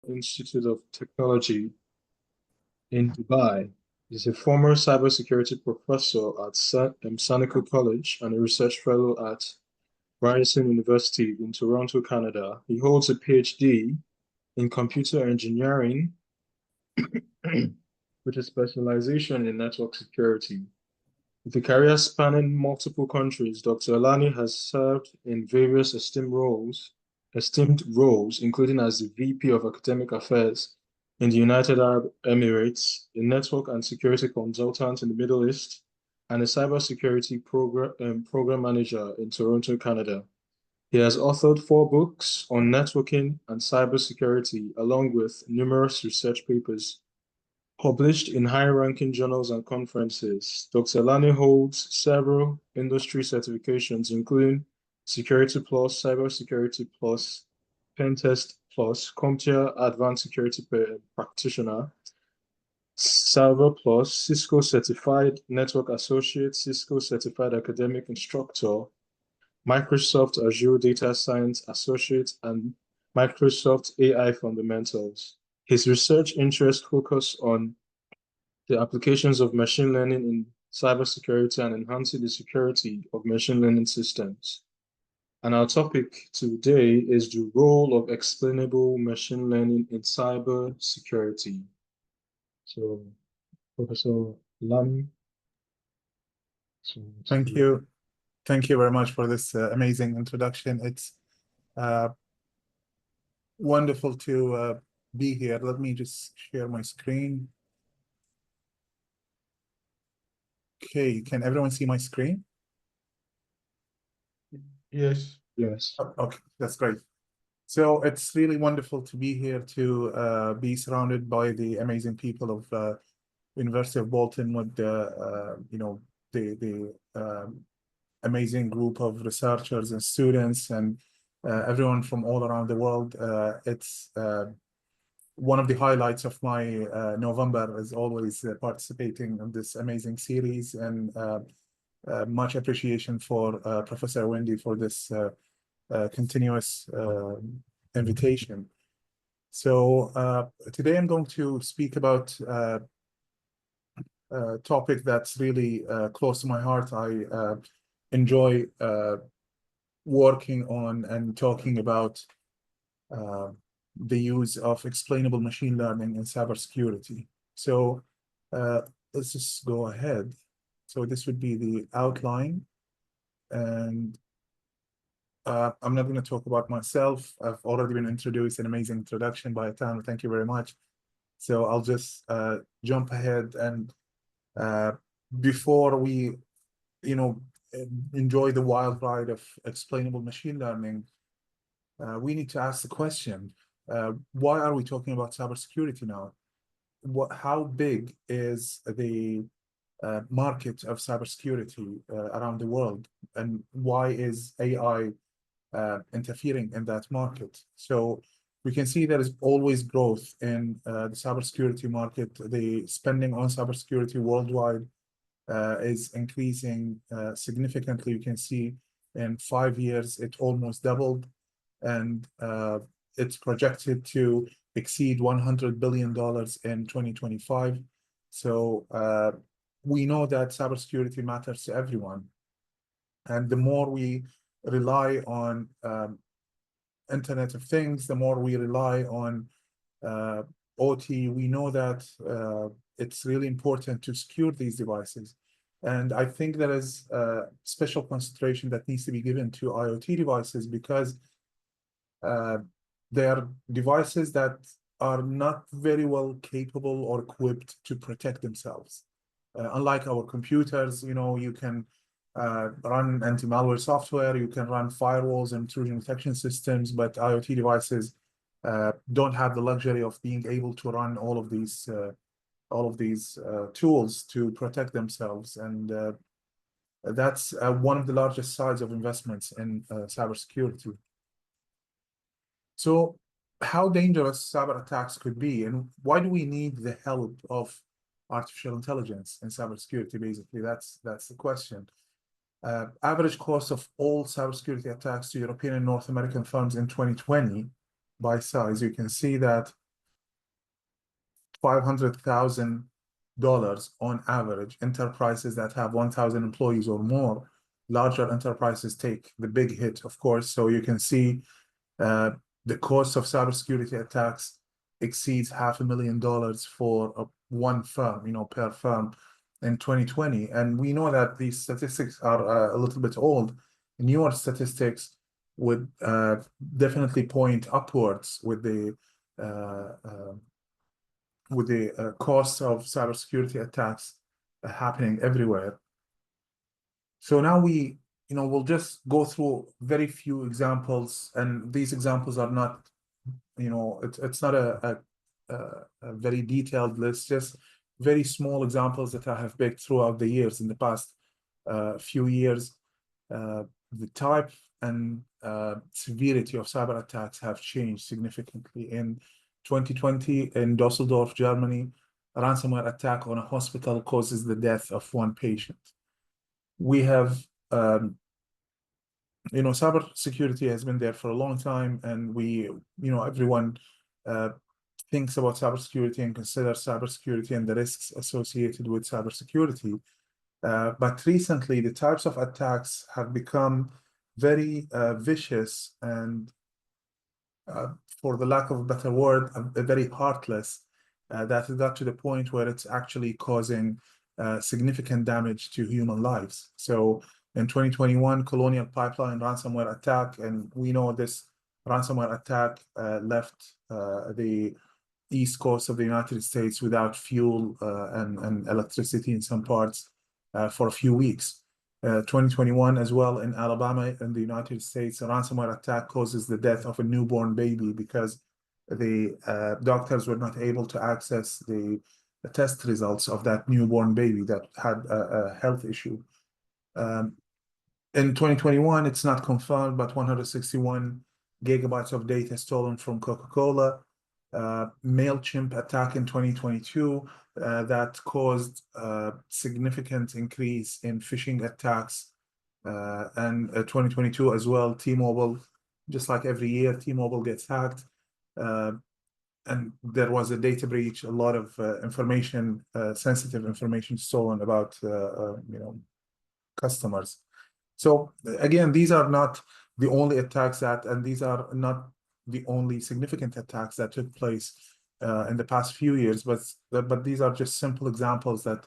Institute of Technology in Dubai. He's a former cybersecurity professor at Sanico College and a research fellow at Ryerson University in Toronto, Canada. He holds a PhD in computer engineering with a specialization in network security. With a career spanning multiple countries, Dr. Alani has served in various esteemed roles, including as the VP of Academic Affairs in the United Arab Emirates, a network and security consultant in the Middle East, and a cybersecurity program manager in Toronto, Canada. He has authored 4 books on networking and cybersecurity, along with numerous research papers published in high-ranking journals and conferences. Dr. Alani holds several industry certifications, including Security Plus, Cybersecurity Plus, Pentest Plus, CompTIA Advanced Security Practitioner, Salva Plus, Cisco Certified Network Associate, Cisco Certified Academic Instructor, Microsoft Azure Data Science Associate, and Microsoft AI Fundamentals. His research interests focus on the applications of machine learning in cybersecurity and enhancing the security of machine learning systems. And our topic today is the role of explainable machine learning in cybersecurity. So, Professor Alani. Thank you. Thank you very much for this amazing introduction. It's wonderful to be here. Let me just share my screen. Okay, can everyone see my screen? Yes. Yes. Oh, okay, that's great. So it's really wonderful to be here to be surrounded by the amazing people of University of Bolton with the amazing group of researchers and students and everyone from all around the world. It's one of the highlights of my November is always participating in this amazing series, and much appreciation for Professor Wendy for this continuous invitation. So today I'm going to speak about a topic that's really close to my heart. I enjoy working on and talking about the use of explainable machine learning in cybersecurity. So let's just go ahead. So this would be the outline, and I'm not going to talk about myself. I've already been introduced, an amazing introduction by Tan. Thank you very much. So I'll just jump ahead, and before we, enjoy the wild ride of explainable machine learning, we need to ask the question, why are we talking about cybersecurity now? How big is the market of cybersecurity around the world, and why is AI interfering in that market? So we can see there is always growth in the cybersecurity market. The spending on cybersecurity worldwide is increasing significantly. You can see in 5 years it almost doubled, and it's projected to exceed $100 billion in 2025. So we know that cybersecurity matters to everyone, and the more we rely on Internet of Things, the more we rely on OT, we know that it's really important to secure these devices. And I think there is a special concentration that needs to be given to IoT devices, because they are devices that are not very well capable or equipped to protect themselves. Unlike our computers, you can run anti-malware software, you can run firewalls and intrusion detection systems, but IoT devices don't have the luxury of being able to run all of these tools to protect themselves. And that's one of the largest sides of investments in cybersecurity. So how dangerous cyber attacks could be, and why do we need the help of artificial intelligence in cybersecurity? Basically, that's the question. Average cost of all cybersecurity attacks to European and North American firms in 2020 by size, you can see that $500,000 on average. Enterprises that have 1,000 employees or more, larger enterprises take the big hit, of course. So you can see the cost of cybersecurity attacks exceeds $500,000 for one firm, per firm in 2020. And we know that these statistics are a little bit old. Newer statistics would definitely point upwards with the cost of cybersecurity attacks happening everywhere. So now we'll just go through very few examples, and these examples are not, it's not a very detailed list, just very small examples that I have picked throughout the years in the past few years. The type and severity of cyber attacks have changed significantly. In 2020, in Düsseldorf, Germany, a ransomware attack on a hospital causes the death of one patient. We have, cybersecurity has been there for a long time, and everyone thinks about cybersecurity and considers cybersecurity and the risks associated with cybersecurity. But recently, the types of attacks have become very vicious and, for the lack of a better word, very heartless. That it got to the point where it's actually causing significant damage to human lives. So in 2021, Colonial Pipeline ransomware attack, and we know this ransomware attack left the east coast of the United States without fuel and electricity in some parts for a few weeks. 2021 as well in Alabama in the United States, a ransomware attack causes the death of a newborn baby because the doctors were not able to access the test results of that newborn baby that had a health issue. In 2021, it's not confirmed, but 161 gigabytes of data stolen from Coca-Cola. MailChimp attack in 2022 that caused a significant increase in phishing attacks. And 2022 as well, T-Mobile, just like every year, T-Mobile gets hacked. And there was a data breach, a lot of information, sensitive information stolen about customers. So again, these are not the only attacks and these are not the only significant attacks that took place in the past few years, but these are just simple examples that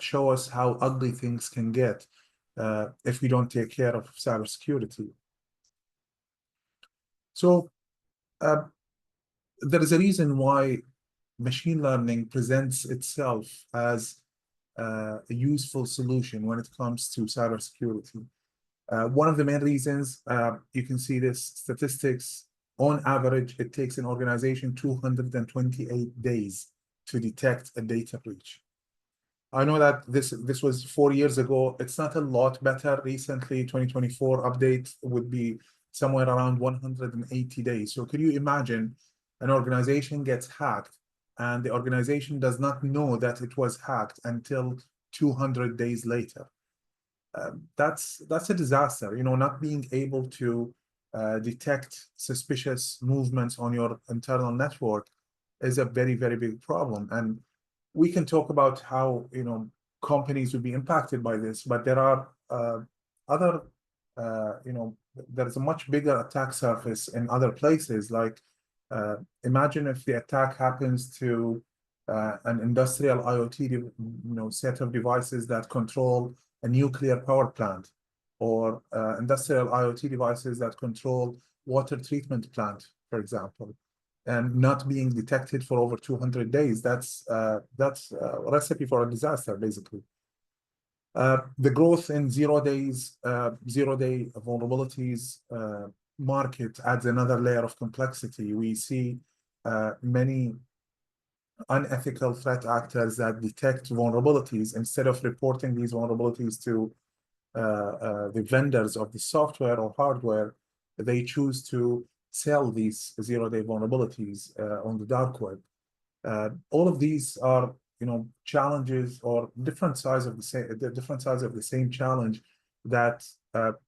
show us how ugly things can get if we don't take care of cybersecurity. So there is a reason why machine learning presents itself as a useful solution when it comes to cybersecurity. One of the main reasons, you can see this statistics, on average, it takes an organization 228 days to detect a data breach. I know that this was 4 years ago. It's not a lot better. Recently, 2024 update would be somewhere around 180 days. So could you imagine an organization gets hacked and the organization does not know that it was hacked until 200 days later? That's a disaster. Not being able to detect suspicious movements on your internal network is a very, very big problem. And we can talk about how companies would be impacted by this, but there are other there's a much bigger attack surface in other places. Like imagine if the attack happens to an industrial IoT set of devices that control a nuclear power plant, or industrial IoT devices that control water treatment plant, for example, and not being detected for over 200 days. That's a recipe for a disaster, basically. The growth in zero-day vulnerabilities market adds another layer of complexity. We see many unethical threat actors that detect vulnerabilities. Instead of reporting these vulnerabilities to the vendors of the software or hardware, they choose to sell these zero-day vulnerabilities on the dark web. All of these are, challenges or different sides of the same challenge that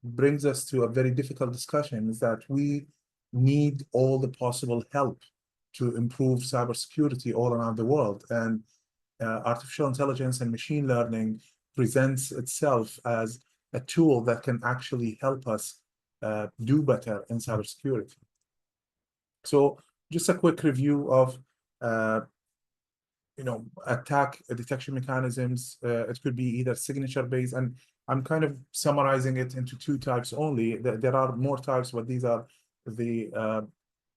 brings us to a very difficult discussion, is that we need all the possible help to improve cybersecurity all around the world. And artificial intelligence and machine learning presents itself as a tool that can actually help us do better in cybersecurity. So just a quick review of attack detection mechanisms. It could be either signature-based, and I'm kind of summarizing it into two types only. There are more types, but these are the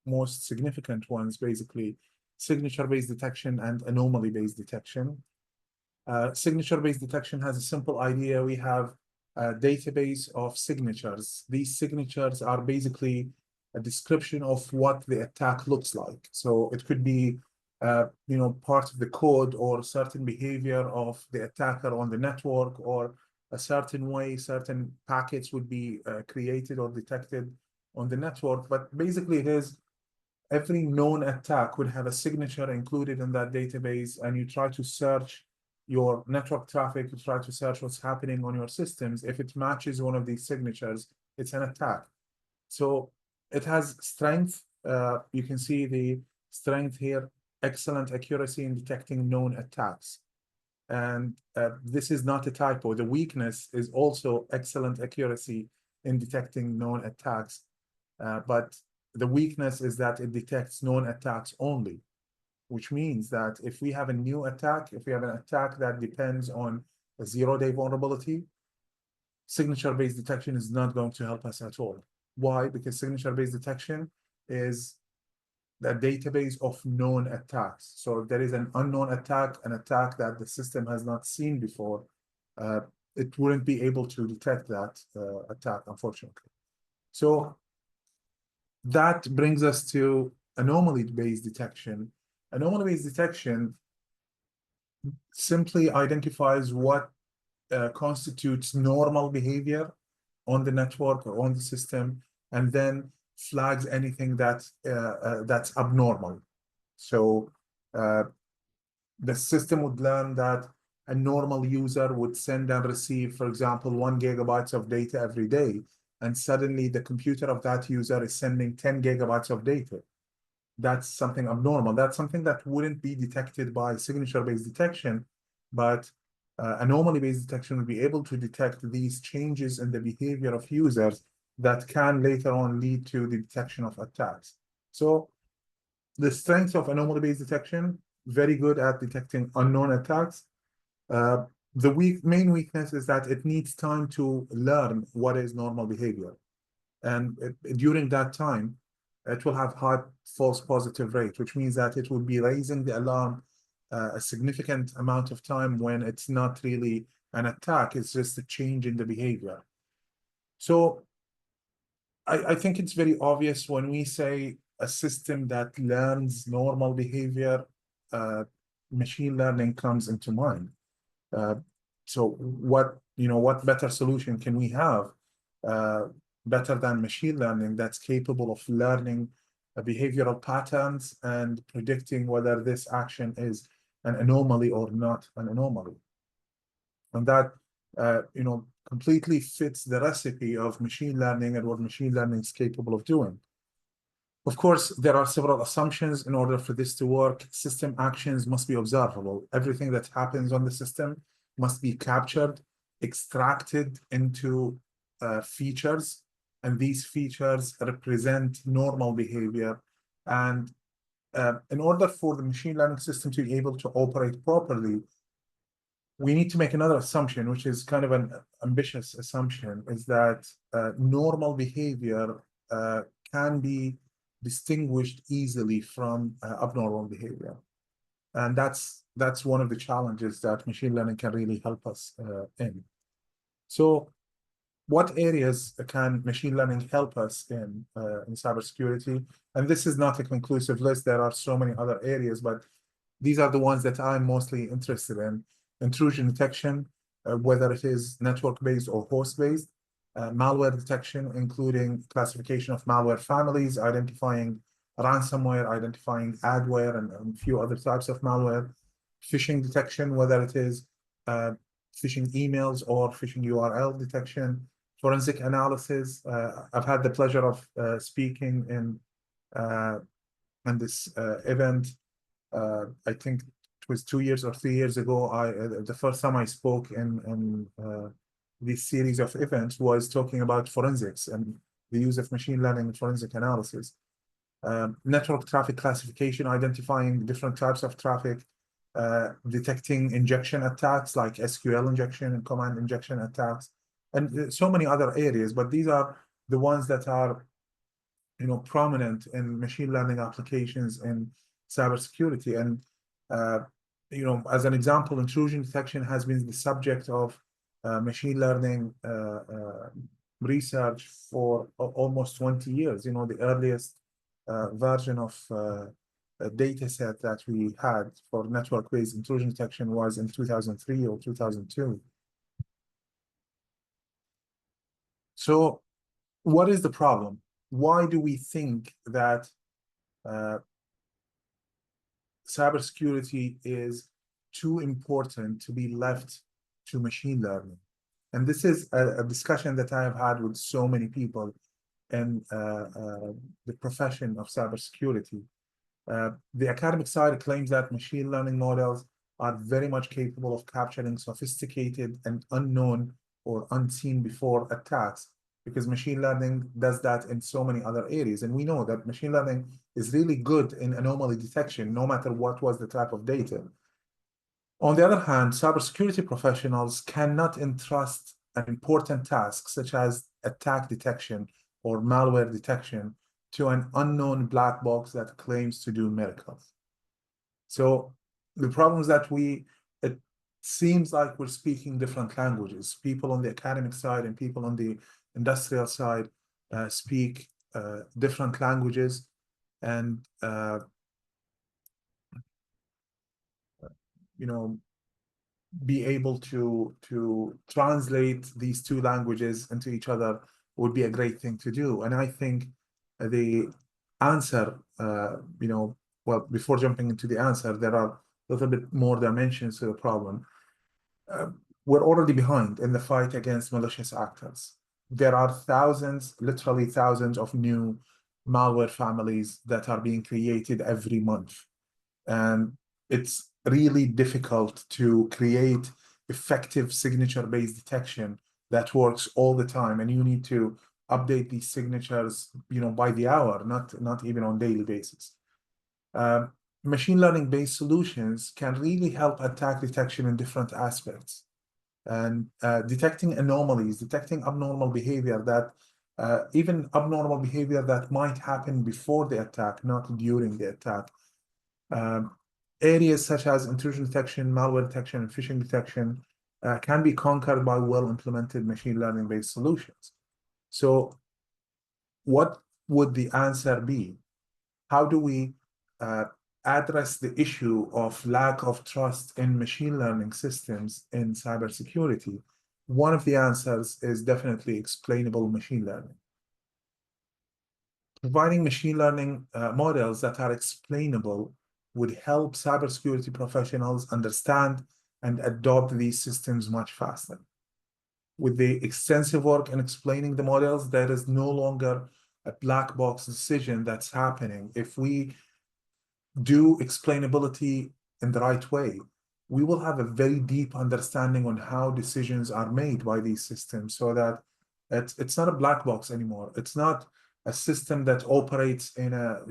most significant ones, basically. Signature-based detection and anomaly-based detection. Signature-based detection has a simple idea. We have a database of signatures. These signatures are basically a description of what the attack looks like. So it could be part of the code or certain behavior of the attacker on the network, or a certain way certain packets would be created or detected on the network. But basically it is every known attack would have a signature included in that database, and you try to search your network traffic, you try to search what's happening on your systems. If it matches one of these signatures, it's an attack. So it has strength. You can see the strength here, excellent accuracy in detecting known attacks. And this is not a typo. The weakness is also excellent accuracy in detecting known attacks. But the weakness is that it detects known attacks only, which means that if we have a new attack, if we have an attack that depends on a zero-day vulnerability, signature-based detection is not going to help us at all. Why? Because signature-based detection is the database of known attacks. So if there is an unknown attack, an attack that the system has not seen before, it wouldn't be able to detect that attack, unfortunately. So that brings us to anomaly-based detection. Anomaly-based detection simply identifies what constitutes normal behavior on the network or on the system, and then flags anything that's abnormal. So the system would learn that a normal user would send and receive, for example, 1 GB of data every day, and suddenly the computer of that user is sending 10 GB of data. That's something abnormal. That's something that wouldn't be detected by signature-based detection, but anomaly-based detection will be able to detect these changes in the behavior of users that can later on lead to the detection of attacks. So the strength of anomaly-based detection, very good at detecting unknown attacks. The main weakness is that it needs time to learn what is normal behavior. And during that time, it will have high false positive rate, which means that it will be raising the alarm a significant amount of time when it's not really an attack, it's just a change in the behavior. So I think it's very obvious when we say a system that learns normal behavior, machine learning comes into mind. So what better solution can we have better than machine learning that's capable of learning behavioral patterns and predicting whether this action is an anomaly or not an anomaly? And that completely fits the recipe of machine learning and what machine learning is capable of doing. Of course, there are several assumptions in order for this to work. System actions must be observable. Everything that happens on the system must be captured, extracted into features, and these features represent normal behavior. And in order for the machine learning system to be able to operate properly, we need to make another assumption, which is kind of an ambitious assumption, is that normal behavior can be distinguished easily from abnormal behavior. And that's one of the challenges that machine learning can really help us in. So what areas can machine learning help us in cybersecurity? And this is not a conclusive list. There are so many other areas, but these are the ones that I'm mostly interested in. Intrusion detection, whether it is network-based or host-based, malware detection, including classification of malware families, identifying ransomware, identifying adware, and a few other types of malware, phishing detection, whether it is phishing emails or phishing URL detection, forensic analysis. I've had the pleasure of speaking in And this event, I think it was 2 years or 3 years ago, the first time I spoke in this series of events was talking about forensics and the use of machine learning and forensic analysis. Network traffic classification, identifying different types of traffic, detecting injection attacks like SQL injection and command injection attacks, and so many other areas. But these are the ones that are, prominent in machine learning applications in cybersecurity. And as an example, intrusion detection has been the subject of machine learning research for almost 20 years. The earliest version of a data set that we had for network-based intrusion detection was in 2003 or 2002. So what is the problem? Why do we think that cybersecurity is too important to be left to machine learning? And this is a discussion that I have had with so many people in the profession of cybersecurity. The academic side claims that machine learning models are very much capable of capturing sophisticated and unknown or unseen before attacks, because machine learning does that in so many other areas. And we know that machine learning is really good in anomaly detection, no matter what was the type of data. On the other hand, cybersecurity professionals cannot entrust an important task such as attack detection or malware detection to an unknown black box that claims to do miracles. So the problem is that it seems like we're speaking different languages. People on the academic side and people on the industrial side speak different languages, and be able to translate these two languages into each other would be a great thing to do. And I think the answer, well, before jumping into the answer, there are a little bit more dimensions to the problem. We're already behind in the fight against malicious actors. There are thousands, literally thousands of new malware families that are being created every month. And it's really difficult to create effective signature-based detection that works all the time. And you need to update these signatures, by the hour, not even on daily basis. Machine learning-based solutions can really help attack detection in different aspects. And detecting anomalies, detecting abnormal behavior even abnormal behavior that might happen before the attack, not during the attack. Areas such as intrusion detection, malware detection, and phishing detection can be conquered by well-implemented machine learning-based solutions. So what would the answer be? How do we address the issue of lack of trust in machine learning systems in cybersecurity? One of the answers is definitely explainable machine learning. Providing machine learning models that are explainable would help cybersecurity professionals understand and adopt these systems much faster. With the extensive work in explaining the models, there is no longer a black box decision that's happening. If we do explainability in the right way, we will have a very deep understanding on how decisions are made by these systems, so that it's not a black box anymore. It's not a system that operates in a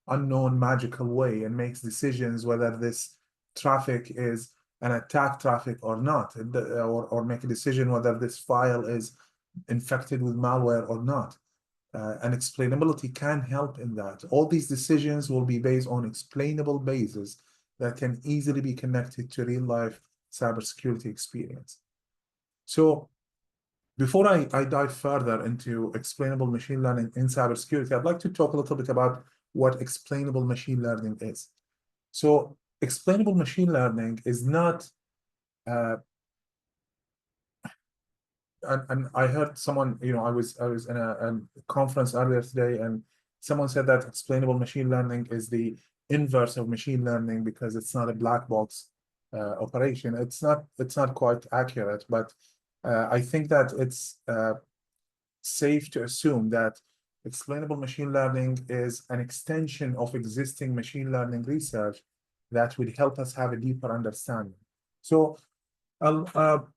unknown magical way and makes decisions whether this traffic is an attack traffic or not, or make a decision whether this file is infected with malware or not. And explainability can help in that. All these decisions will be based on explainable bases that can easily be connected to real-life cybersecurity experience. So before I dive further into explainable machine learning in cybersecurity, I'd like to talk a little bit about what explainable machine learning is. So explainable machine learning is not and I heard someone, I was in a conference earlier today, and someone said that explainable machine learning is the inverse of machine learning because it's not a black box operation. It's not quite accurate, but I think that it's safe to assume that explainable machine learning is an extension of existing machine learning research that would help us have a deeper understanding. So I'll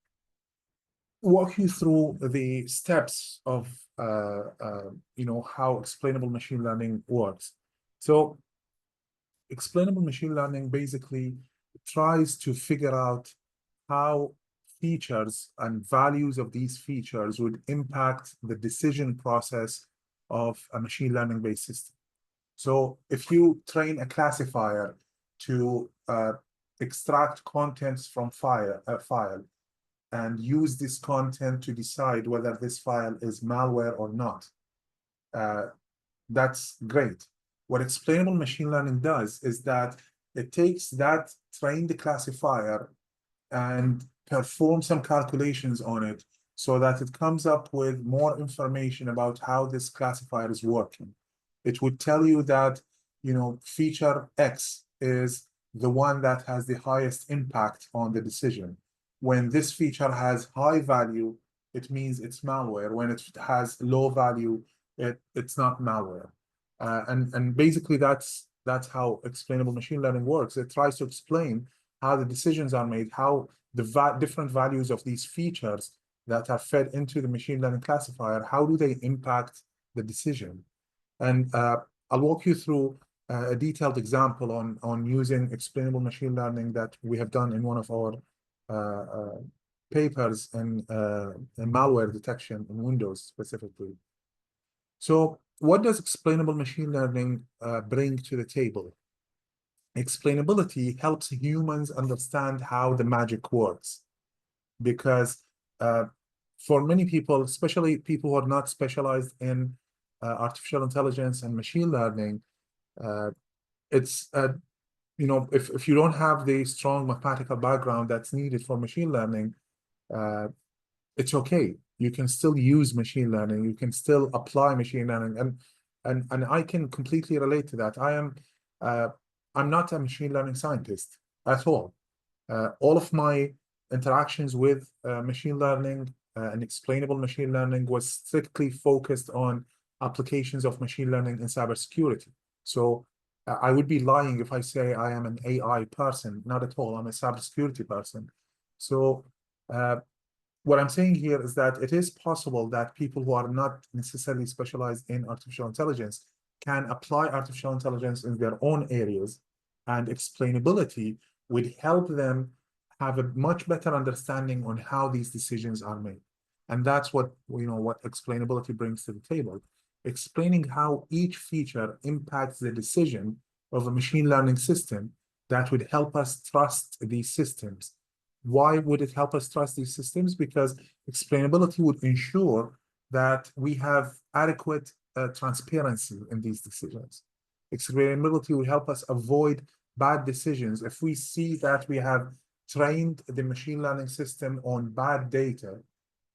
walk you through the steps of how explainable machine learning works. So explainable machine learning basically tries to figure out how features and values of these features would impact the decision process of a machine learning based system. So if you train a classifier to extract contents from a file and use this content to decide whether this file is malware or not, that's great. What explainable machine learning does is that it takes that trained classifier and performs some calculations on it so that it comes up with more information about how this classifier is working. It would tell you that, feature X is the one that has the highest impact on the decision. When this feature has high value, it means it's malware. When it has low value, it's not malware. And basically that's how explainable machine learning works. It tries to explain how the decisions are made, how the different values of these features that are fed into the machine learning classifier, how do they impact the decision? And I'll walk you through a detailed example on using explainable machine learning that we have done in one of our papers in malware detection in Windows specifically. So what does explainable machine learning bring to the table? Explainability helps humans understand how the magic works, because for many people, especially people who are not specialized in artificial intelligence and machine learning, it's if you don't have the strong mathematical background that's needed for machine learning, it's okay. You can still use machine learning. You can still apply machine learning, and I can completely relate to that. I'm not a machine learning scientist at all. All of my interactions with machine learning and explainable machine learning was strictly focused on applications of machine learning in cybersecurity. So I would be lying if I say I am an AI person. Not at all. I'm a cybersecurity person. So what I'm saying here is that it is possible that people who are not necessarily specialized in artificial intelligence can apply artificial intelligence in their own areas, and explainability would help them have a much better understanding on how these decisions are made. And that's what explainability brings to the table. Explaining how each feature impacts the decision of a machine learning system that would help us trust these systems. Why would it help us trust these systems? Because explainability would ensure that we have adequate transparency in these decisions. Explainability will help us avoid bad decisions. If we see that we have trained the machine learning system on bad data,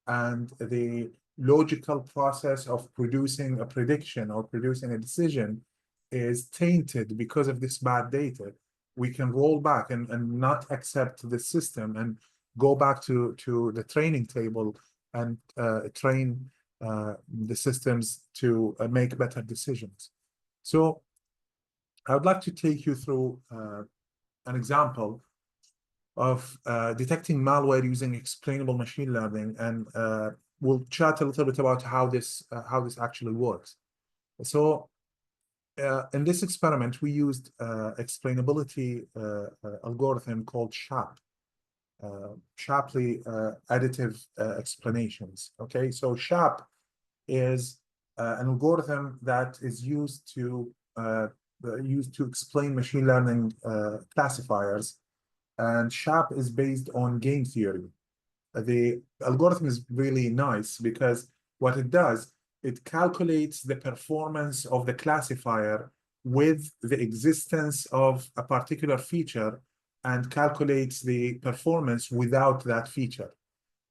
and the logical process of producing a prediction or producing a decision is tainted because of this bad data, we can roll back and not accept the system and go back to the training table and train the systems to make better decisions. So I would like to take you through an example of detecting malware using explainable machine learning, and we'll chat a little bit about how this actually works. So in this experiment, we used explainability algorithm called SHAP, Shapley additive explanations. Okay, so SHAP is an algorithm that is used to explain machine learning classifiers, and SHAP is based on game theory. The algorithm is really nice because what it does, it calculates the performance of the classifier with the existence of a particular feature and calculates the performance without that feature.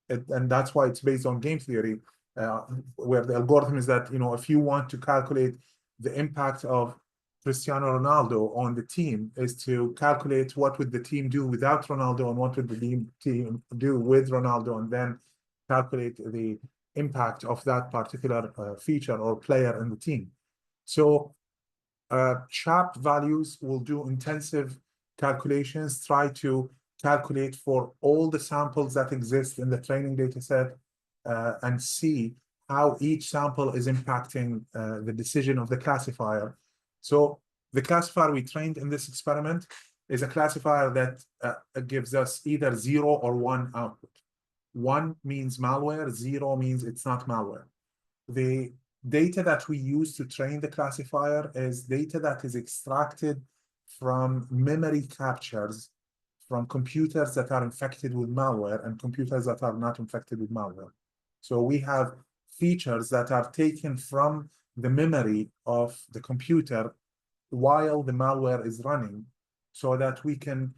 And that's why it's based on game theory, where the algorithm is that, if you want to calculate the impact of Cristiano Ronaldo on the team, is to calculate what would the team do without Ronaldo and what would the team do with Ronaldo, and then calculate the impact of that particular feature or player in the team. So sharp values will do intensive calculations, try to calculate for all the samples that exist in the training data set and see how each sample is impacting the decision of the classifier. So the classifier we trained in this experiment is a classifier that gives us either 0 or 1 output. 1 means malware, 0 means it's not malware. The data that we use to train the classifier is data that is extracted from memory captures from computers that are infected with malware and computers that are not infected with malware. So we have features that are taken from the memory of the computer while the malware is running, so that we can,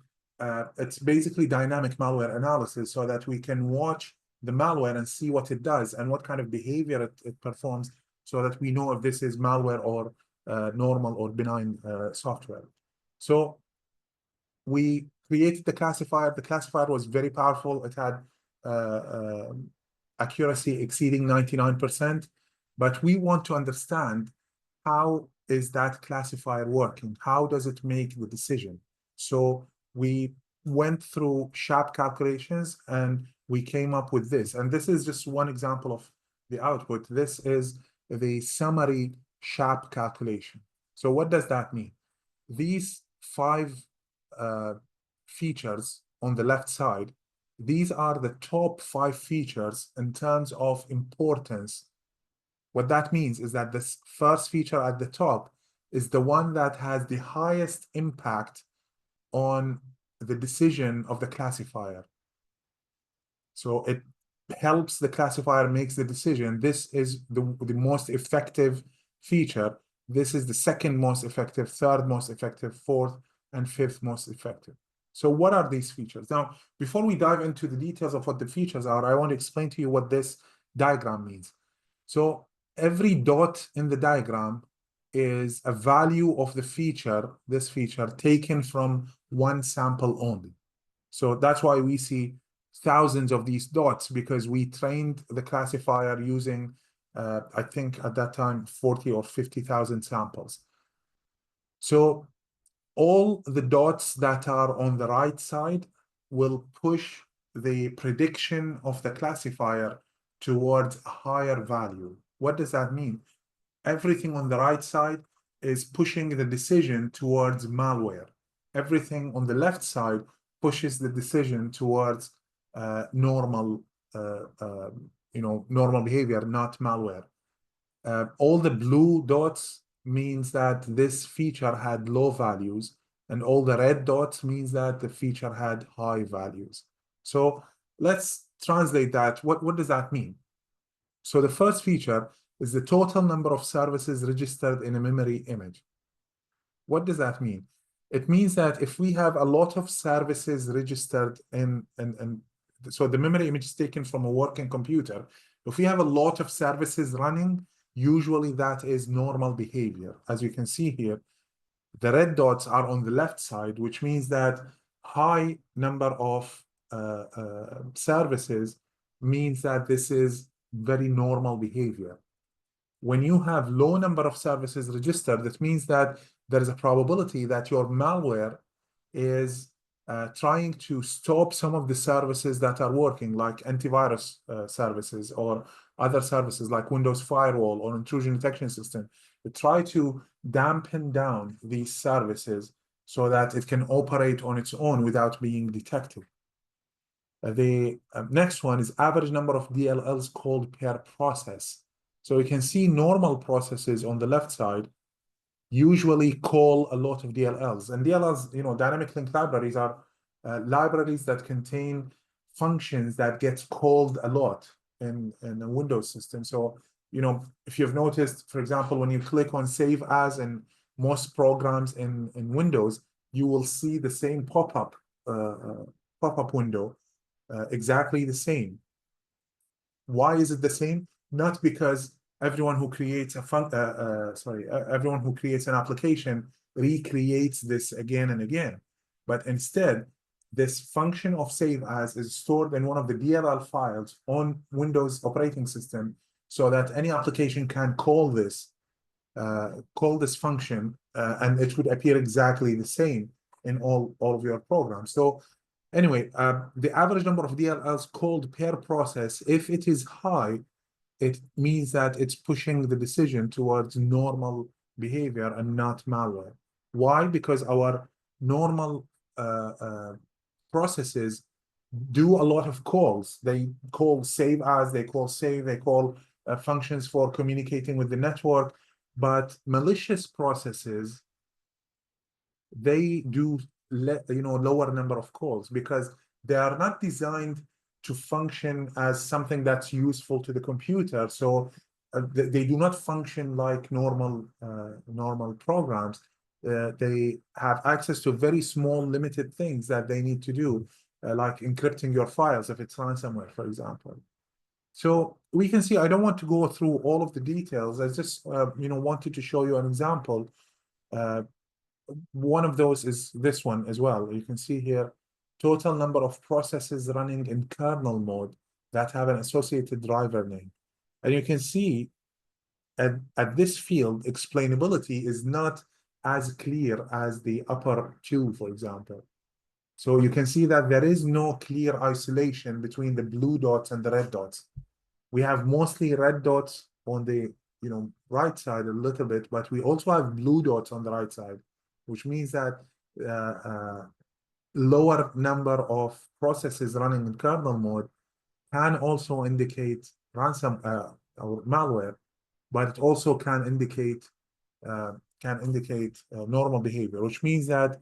it's basically dynamic malware analysis, so that we can watch the malware and see what it does and what kind of behavior it performs, so that we know if this is malware or normal or benign software. So we created the classifier. The classifier was very powerful. It had accuracy exceeding 99%, but we want to understand how is that classifier working? How does it make the decision? So we went through sharp calculations and we came up with this. And this is just one example of the output. This is the summary sharp calculation. So what does that mean? These 5 features on the left side, these are the top 5 features in terms of importance. What that means is that this first feature at the top is the one that has the highest impact on the decision of the classifier. So it helps the classifier makes the decision. This is the most effective feature. This is the second most effective, third most effective, fourth, and fifth most effective. So what are these features? Now, before we dive into the details of what the features are, I want to explain to you what this diagram means. So every dot in the diagram is a value of the feature, this feature, taken from one sample only. So that's why we see thousands of these dots, because we trained the classifier using, I think at that time, 40 or 50,000 samples. So all the dots that are on the right side will push the prediction of the classifier towards a higher value. What does that mean? Everything on the right side is pushing the decision towards malware. Everything on the left side pushes the decision towards normal, normal behavior, not malware. All the blue dots means that this feature had low values, and all the red dots means that the feature had high values. So let's translate that. What does that mean? So the first feature is the total number of services registered in a memory image. What does that mean? It means that if we have a lot of services registered so the memory image is taken from a working computer. If we have a lot of services running, usually that is normal behavior. As you can see here, the red dots are on the left side, which means that high number of services means that this is very normal behavior. When you have low number of services registered, that means that there is a probability that your malware is trying to stop some of the services that are working, like antivirus services or other services like Windows Firewall or intrusion detection system. They try to dampen down these services so that it can operate on its own without being detected. The next one is average number of DLLs called per process. So you can see normal processes on the left side usually call a lot of DLLs. And DLLs, dynamic link libraries are libraries that contain functions that get called a lot in a Windows system. So, if you've noticed, for example, when you click on Save As in most programs in Windows, you will see the same pop-up window, exactly the same. Why is it the same? Not because everyone who creates everyone who creates an application recreates this again and again, but instead this function of save as is stored in one of the DLL files on Windows operating system, so that any application can call this function, and it would appear exactly the same in all of your programs. So anyway, the average number of DLLs called per process, if it is high, it means that it's pushing the decision towards normal behavior and not malware. Why? Because our normal processes do a lot of calls. They call save as, they call save, they call functions for communicating with the network. But malicious processes, they do lower number of calls because they are not designed to function as something that's useful to the computer. So they do not function like normal programs. They have access to very small, limited things that they need to do, like encrypting your files if it's ransomware, for example. So we can see, I don't want to go through all of the details. I just wanted to show you an example. One of those is this one as well. You can see here, total number of processes running in kernel mode that have an associated driver name. And you can see at this field, explainability is not as clear as the upper two, for example. So you can see that there is no clear isolation between the blue dots and the red dots. We have mostly red dots on the right side a little bit, but we also have blue dots on the right side, which means that lower number of processes running in kernel mode can also indicate ransom or malware, but it also can indicate normal behavior, which means that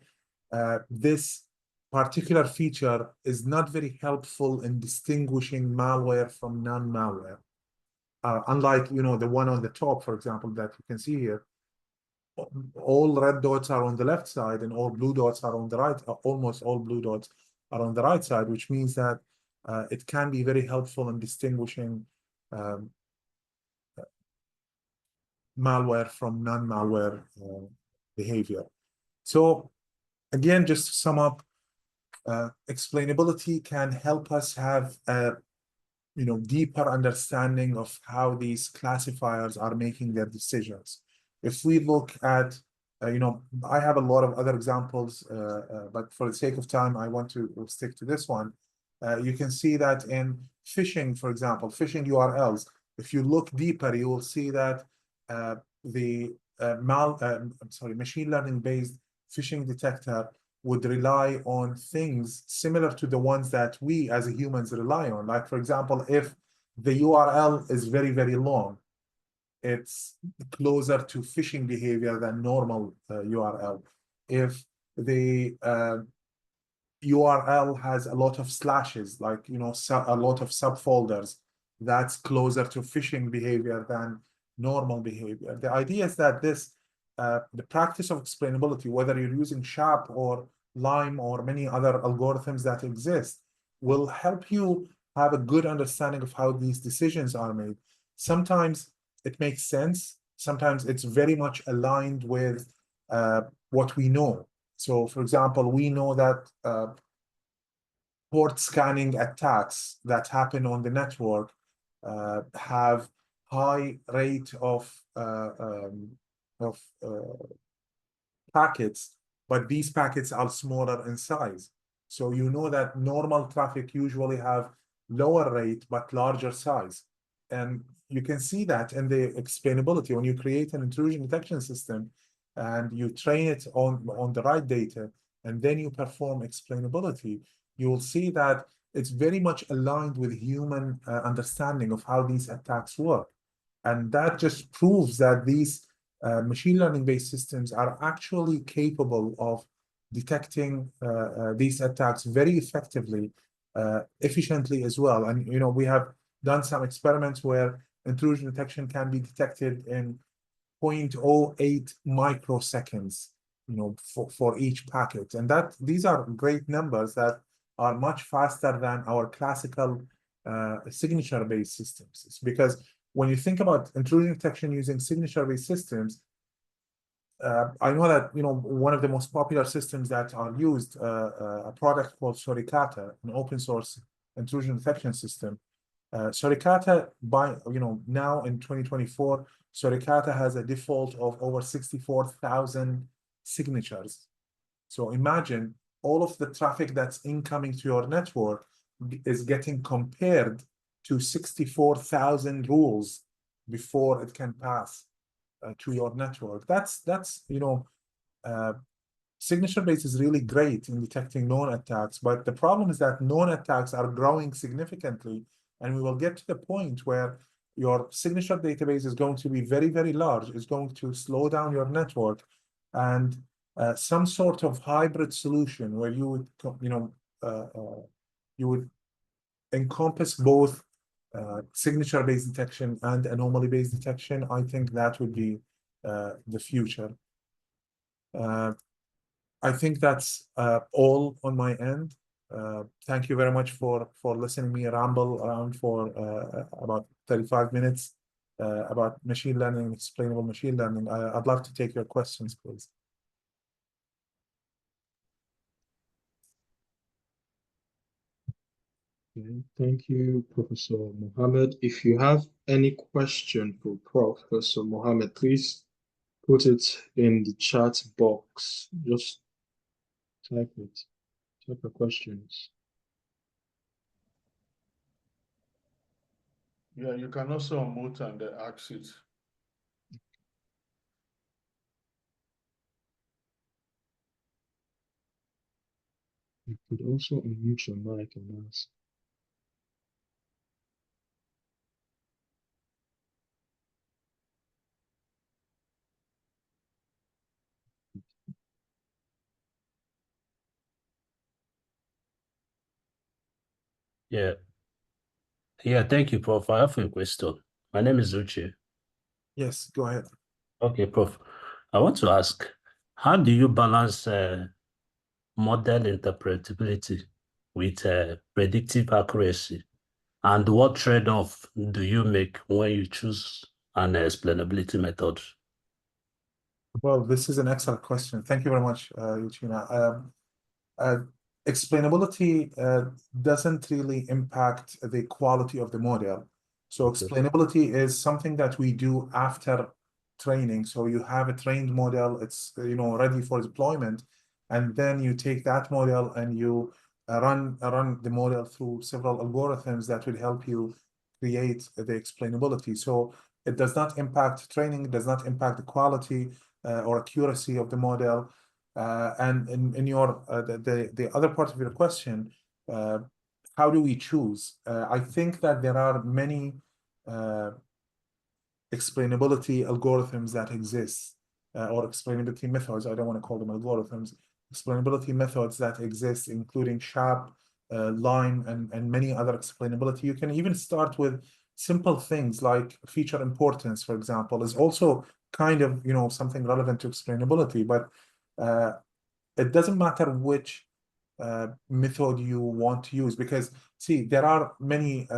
this particular feature is not very helpful in distinguishing malware from non-malware. Unlike the one on the top, for example, that you can see here, all red dots are on the left side and all blue dots are on the right. Almost all blue dots are on the right side, which means that it can be very helpful in distinguishing malware from non-malware behavior. So again, just to sum up, explainability can help us have a deeper understanding of how these classifiers are making their decisions. If we look at, I have a lot of other examples, but for the sake of time, I want to stick to this one. You can see that in phishing, for example, phishing URLs, if you look deeper, you will see that the machine learning based phishing detector would rely on things similar to the ones that we as humans rely on. Like, for example, if the URL is very, very long, it's closer to phishing behavior than normal URL. If the URL has a lot of slashes, like, a lot of subfolders, that's closer to phishing behavior than normal behavior. The idea is that the practice of explainability, whether you're using SHAP or LIME or many other algorithms that exist, will help you have a good understanding of how these decisions are made. Sometimes it makes sense. Sometimes it's very much aligned with what we know. So, for example, we know that port scanning attacks that happen on the network have high rate of packets, but these packets are smaller in size. So you know that normal traffic usually have lower rate but larger size. And you can see that in the explainability. When you create an intrusion detection system and you train it on the right data, and then you perform explainability, you will see that it's very much aligned with human understanding of how these attacks work. And that just proves that these machine learning based systems are actually capable of detecting these attacks very effectively, efficiently as well. And we have done some experiments where intrusion detection can be detected in 0.08 microseconds, for each packet. And these are great numbers that are much faster than our classical signature-based systems. It's because when you think about intrusion detection using signature-based systems, I know that, one of the most popular systems that are used, a product called Suricata, an open source intrusion detection system. Suricata, now in 2024, Suricata has a default of over 64,000 signatures. So imagine all of the traffic that's incoming to your network is getting compared to 64,000 rules before it can pass to your network. That's signature base is really great in detecting known attacks, but the problem is that known attacks are growing significantly, and we will get to the point where your signature database is going to be very, very large, is going to slow down your network, and some sort of hybrid solution where you would, you would encompass both signature-based detection and anomaly-based detection. I think that would be the future. I think that's all on my end. Thank you very much for listening to me ramble around for about 35 minutes about machine learning, explainable machine learning. I'd love to take your questions, please. Okay, thank you, Professor Mohammed. If you have any question for Professor Mohammed, please put it in the chat box. Just type it. Type your questions. Yeah, you can also unmute and ask it. You could also unmute your mic and ask. Yeah. Yeah, thank you, Prof. I have a question. My name is Uche. Yes, go ahead. Okay, Prof. I want to ask, how do you balance model interpretability with predictive accuracy? And what trade-off do you make when you choose an explainability method? Well, this is an excellent question. Thank you very much, Eugenia. Explainability doesn't really impact the quality of the model. So explainability is something that we do after training. So you have a trained model, it's ready for deployment, and then you take that model and you run the model through several algorithms that will help you create the explainability. So it does not impact training, it does not impact the quality or accuracy of the model. And in your the other part of your question, how do we choose? I think that there are many explainability algorithms that exist, or explainability methods. I don't want to call them algorithms. Explainability methods that exist, including SHAP, LIME, and many other explainability. You can even start with simple things like feature importance, for example, is also kind of something relevant to explainability, but it doesn't matter which method you want to use, because see, there are many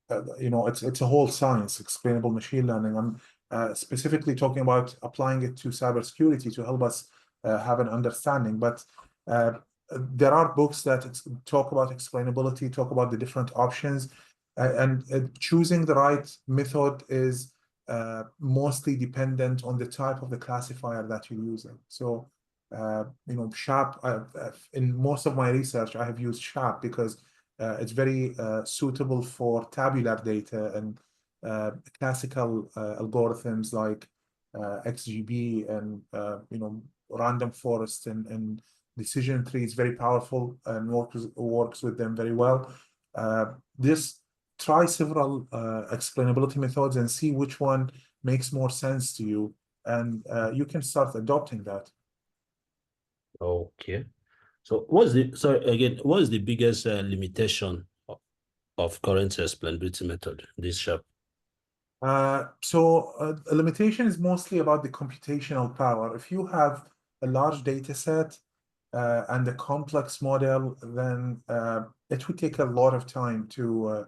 it's a whole science, explainable machine learning. I'm specifically talking about applying it to cybersecurity to help us have an understanding, but there are books that talk about explainability, talk about the different options, and choosing the right method is mostly dependent on the type of the classifier that you're using. So, SHAP, in most of my research, I have used SHAP because it's very suitable for tabular data and classical algorithms like XGB and, random forest and decision tree is very powerful and works with them very well. Try several explainability methods and see which one makes more sense to you, and you can start adopting that. Okay. So what is the biggest limitation of current explainability method, this SHAP? A limitation is mostly about the computational power. If you have a large data set and a complex model, then it would take a lot of time to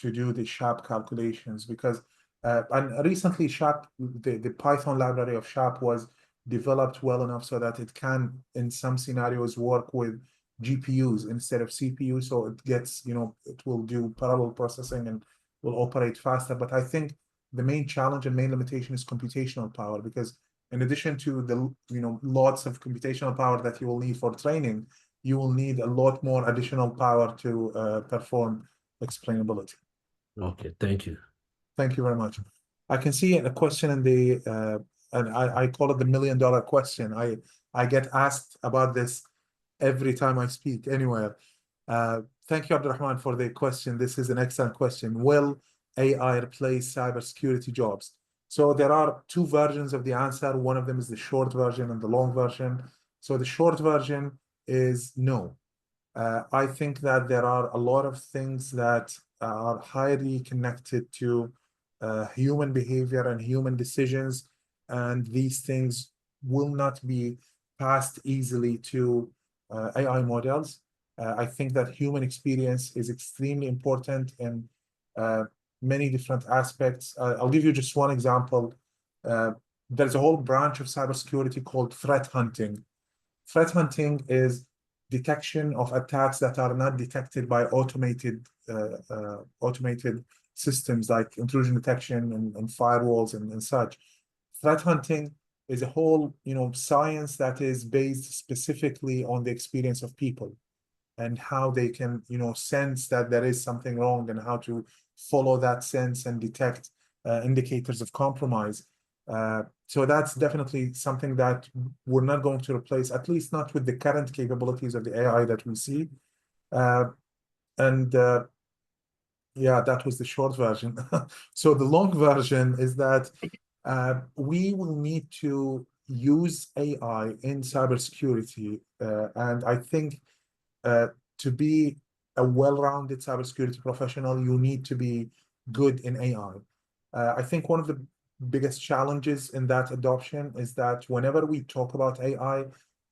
do the SHAP calculations, because And recently, SHAP, the Python library of SHAP was developed well enough so that it can, in some scenarios, work with GPUs instead of CPU. So it gets, it will do parallel processing and will operate faster. But I think the main challenge and main limitation is computational power, because in addition to the, lots of computational power that you will need for training, you will need a lot more additional power to perform explainability. Okay, thank you. Thank you very much. I can see a question in the, and I call it the $1 million question. I get asked about this every time I speak anywhere. Thank you, Abdurrahman, for the question. This is an excellent question. Will AI replace cybersecurity jobs? So there are two versions of the answer. One of them is the short version and the long version. So the short version is no. I think that there are a lot of things that are highly connected to human behavior and human decisions, and these things will not be passed easily to AI models. I think that human experience is extremely important in many different aspects. I'll give you just one example. There's a whole branch of cybersecurity called threat hunting. Threat hunting is detection of attacks that are not detected by automated systems like intrusion detection and firewalls and such. Threat hunting is a whole science that is based specifically on the experience of people and how they can sense that there is something wrong and how to follow that sense and detect indicators of compromise. So that's definitely something that we're not going to replace, at least not with the current capabilities of the AI that we see. Yeah, that was the short version. So the long version is that we will need to use AI in cybersecurity. And I think to be a well-rounded cybersecurity professional, you need to be good in AI. I think one of the biggest challenges in that adoption is that whenever we talk about AI,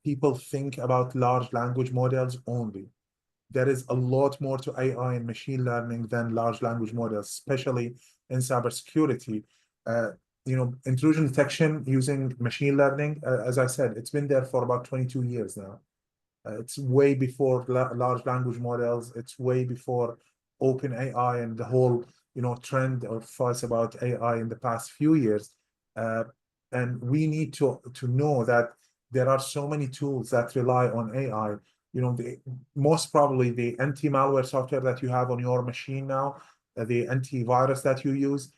people think about large language models only. There is a lot more to AI and machine learning than large language models, especially in cybersecurity. Intrusion detection using machine learning, as I said, it's been there for about 22 years now. It's way before large language models. It's way before open AI and the whole trend or fuss about AI in the past few years. And we need to know that there are so many tools that rely on AI. Most probably the anti-malware software that you have on your machine now, the antivirus that you use,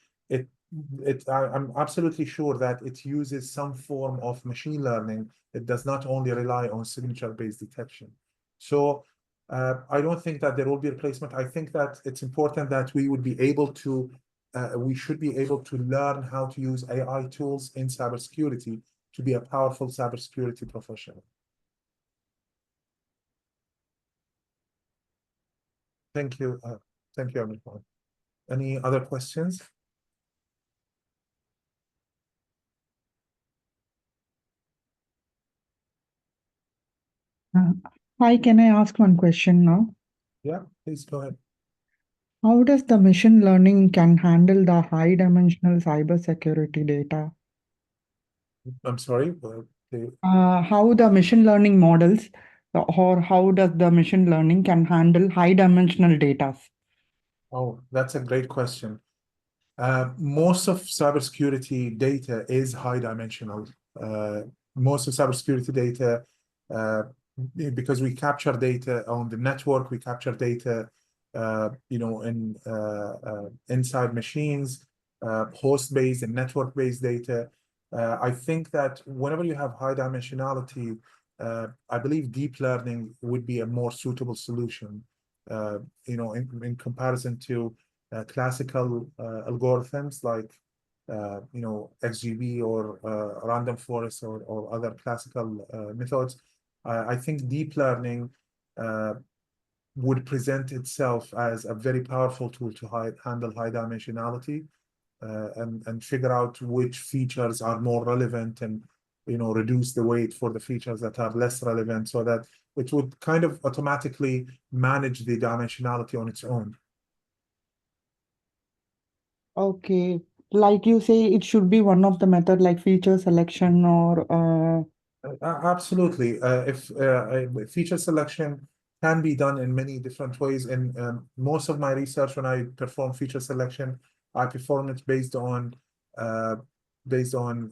I'm absolutely sure that it uses some form of machine learning. It does not only rely on signature-based detection. So I don't think that there will be a replacement. I think that it's important that we would be able to, we should be able to learn how to use AI tools in cybersecurity to be a powerful cybersecurity professional. Thank you. Thank you, everyone. Any other questions? Hi, can I ask one question now? Yeah, please go ahead. How does the machine learning can handle the high dimensional cybersecurity data? I'm sorry. How the machine learning models or how does the machine learning can handle high dimensional data? Oh, that's a great question. Most of cybersecurity data is high dimensional. Most of cybersecurity data, because we capture data on the network, we capture data, inside machines, host-based and network-based data. I think that whenever you have high dimensionality, I believe deep learning would be a more suitable solution, in comparison to classical algorithms like XGB or random forest or other classical methods. I think deep learning would present itself as a very powerful tool to handle high dimensionality and figure out which features are more relevant and reduce the weight for the features that are less relevant, so that it would kind of automatically manage the dimensionality on its own. Okay, like you say, it should be one of the method like feature selection or Absolutely. If feature selection can be done in many different ways, and most of my research, when I perform feature selection, I perform it uh, based on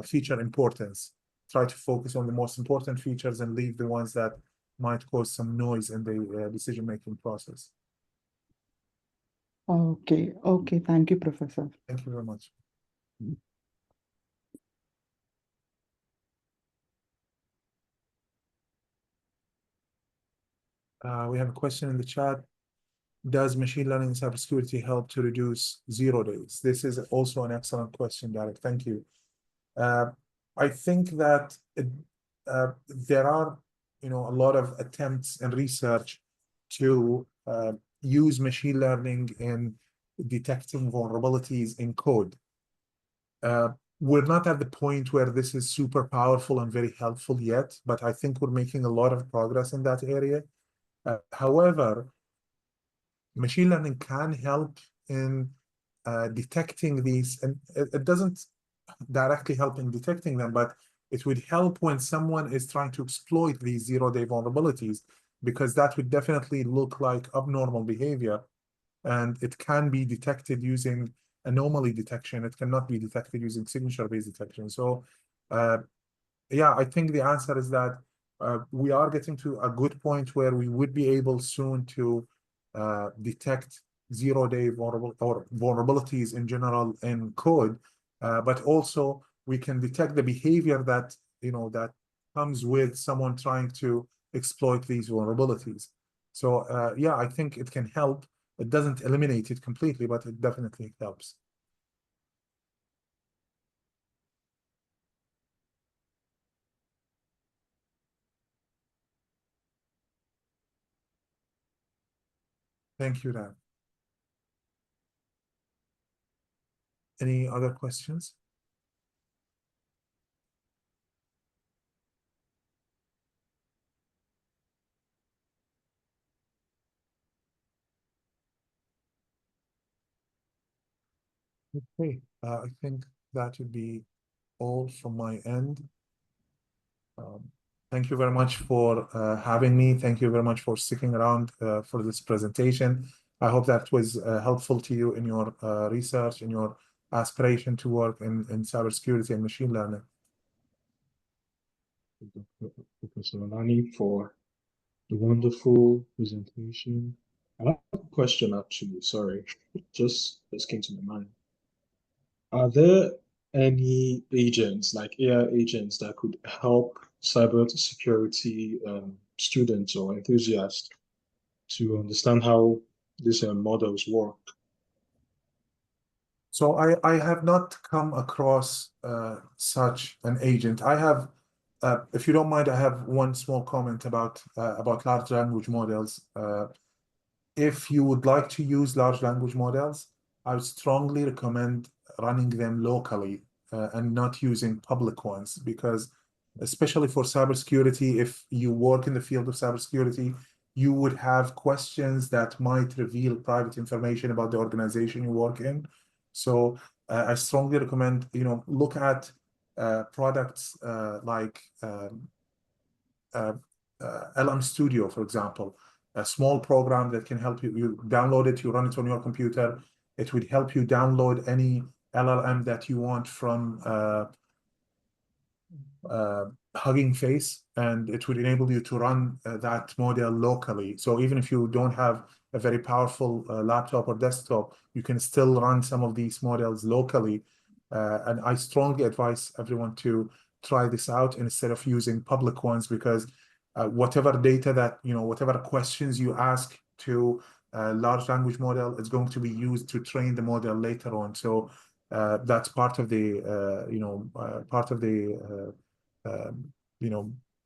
feature importance. Try to focus on the most important features and leave the ones that might cause some noise in the decision-making process. okay, okay. Thank you, Professor. Thank you very much. We have a question in the chat. Does machine learning and cybersecurity help to reduce 0 days? This is also an excellent question, Derek. Thank you. I think that there are, a lot of attempts and research to use machine learning in detecting vulnerabilities in code. We're not at the point where this is super powerful and very helpful yet, but I think we're making a lot of progress in that area. However, machine learning can help in detecting these, and it doesn't directly help in detecting them, but it would help when someone is trying to exploit these 0-day vulnerabilities, because that would definitely look like abnormal behavior, and it can be detected using anomaly detection. It cannot be detected using signature-based detection. So yeah, I think the answer is that we are getting to a good point where we would be able soon to detect 0-day vulnerabilities in general in code, but also we can detect the behavior that that comes with someone trying to exploit these vulnerabilities. So yeah, I think it can help. It doesn't eliminate it completely, but it definitely helps. Thank you, Dan. Any other questions? Okay, I think that would be all from my end. Thank you very much for having me. Thank you very much for sticking around for this presentation. I hope that was helpful to you in your research, in your aspiration to work in cybersecurity and machine learning. Professor Alani, for the wonderful presentation. I have a question actually, sorry, just came to my mind. Are there any agents, like AI agents, that could help cybersecurity students or enthusiasts to understand how these models work? So I have not come across such an agent. I have, if you don't mind, I have one small comment about large language models. If you would like to use large language models, I would strongly recommend running them locally and not using public ones, because especially for cybersecurity, if you work in the field of cybersecurity, you would have questions that might reveal private information about the organization you work in. So I strongly recommend, look at products like LM Studio, for example, a small program that can help you. You download it, you run it on your computer. It would help you download any LLM that you want from Hugging Face, and it would enable you to run that model locally. So even if you don't have a very powerful laptop or desktop, you can still run some of these models locally. And I strongly advise everyone to try this out instead of using public ones, because whatever data that, whatever questions you ask to a large language model is going to be used to train the model later on. So that's part of the,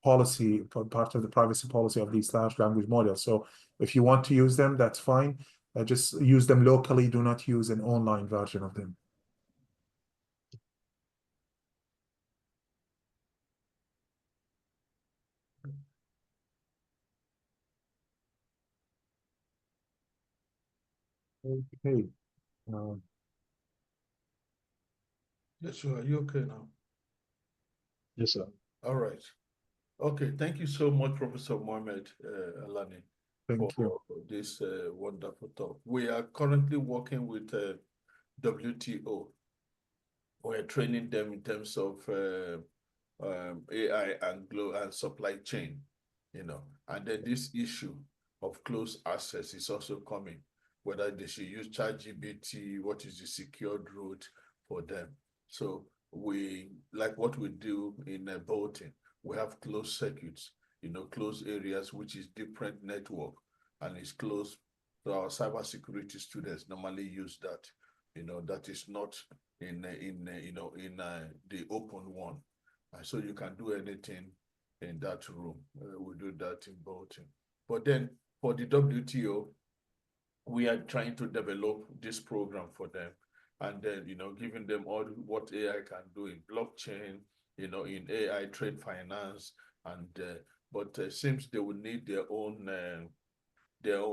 policy, part of the privacy policy of these large language models. So if you want to use them, that's fine. Just use them locally. Do not use an online version of them. Okay. Yes, sure. Are you okay now? Yes, sir. All right. Okay, thank you so much, Professor Mohammed Alani, Thank you. for this wonderful talk. We are currently working with WTO. We're training them in terms of AI and supply chain, and then this issue of closed access is also coming, whether they should use ChatGPT, what is the secured route for them. So we, like what we do in Bolton, we have closed circuits, closed areas, which is different network, and it's closed. So our cybersecurity students normally use that, that is not in the open one. So you can do anything in that room. We do that in Bolton. But then for the WTO, we are trying to develop this program for them, and then giving them all what AI can do in blockchain, in AI trade finance, and but seems they will need their own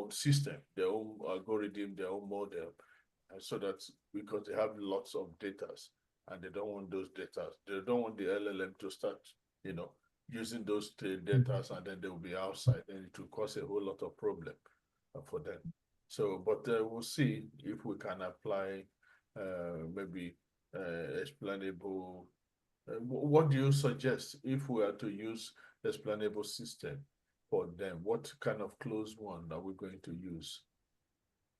system, their own algorithm, their own model, so that because they have lots of data and they don't want those data, they don't want the LLM to start, using those data, and then they will be outside, and it will cause a whole lot of problem for them. So, but we'll see if we can apply maybe explainable. What do you suggest if we are to use explainable system for them? What kind of closed one are we going to use?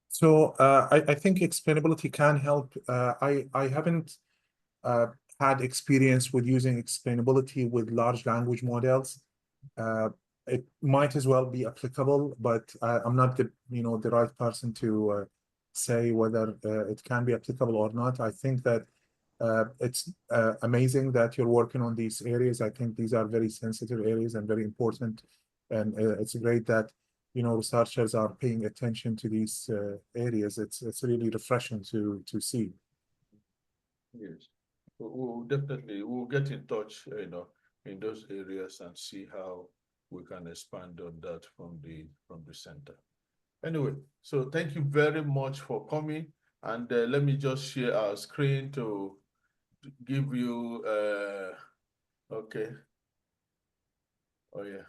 So I think explainability can help. I haven't had experience with using explainability with large language models. It might as well be applicable, but I'm not the right person to say whether it can be applicable or not. I think that it's amazing that you're working on these areas. I think these are very sensitive areas and very important, and it's great that researchers are paying attention to these areas. It's really refreshing to see. Yes, we'll definitely get in touch, in those areas and see how we can expand on that from the center. Anyway, so thank you very much for coming, and let me just share our screen to give you okay. Oh yeah.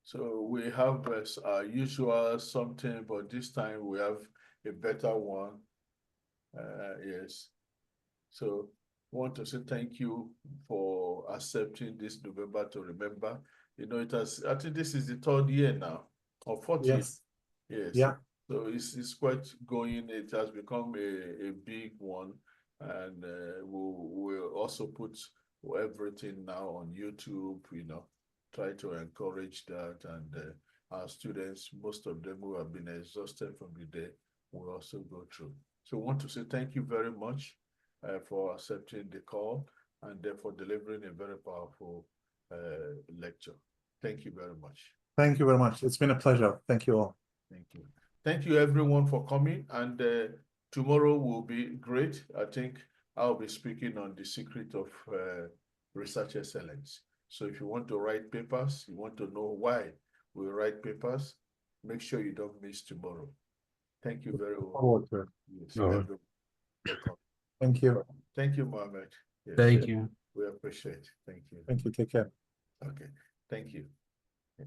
So we have our usual something, but this time we have a better one. Yes. So I want to say thank you for accepting this November to Remember. It has, I think this is the 3rd year now, or 4th year. Yes. Yes. Yeah. So it's quite going. It has become a big one, and we'll also put everything now on YouTube, try to encourage that, and our students, most of them who have been exhausted from the day, will also go through. So I want to say thank you very much for accepting the call, and for delivering a very powerful lecture. Thank you very much. Thank you very much. It's been a pleasure. Thank you all. Thank you. Thank you everyone for coming, and tomorrow will be great. I think I'll be speaking on the secret of research excellence. So if you want to write papers, you want to know why we write papers, make sure you don't miss tomorrow. Thank you very much. Yes, welcome. Thank you. Thank you, Mohammed. Yes, Thank you. we appreciate it. Thank you. Thank you. Take care. Okay. Thank you. Yeah.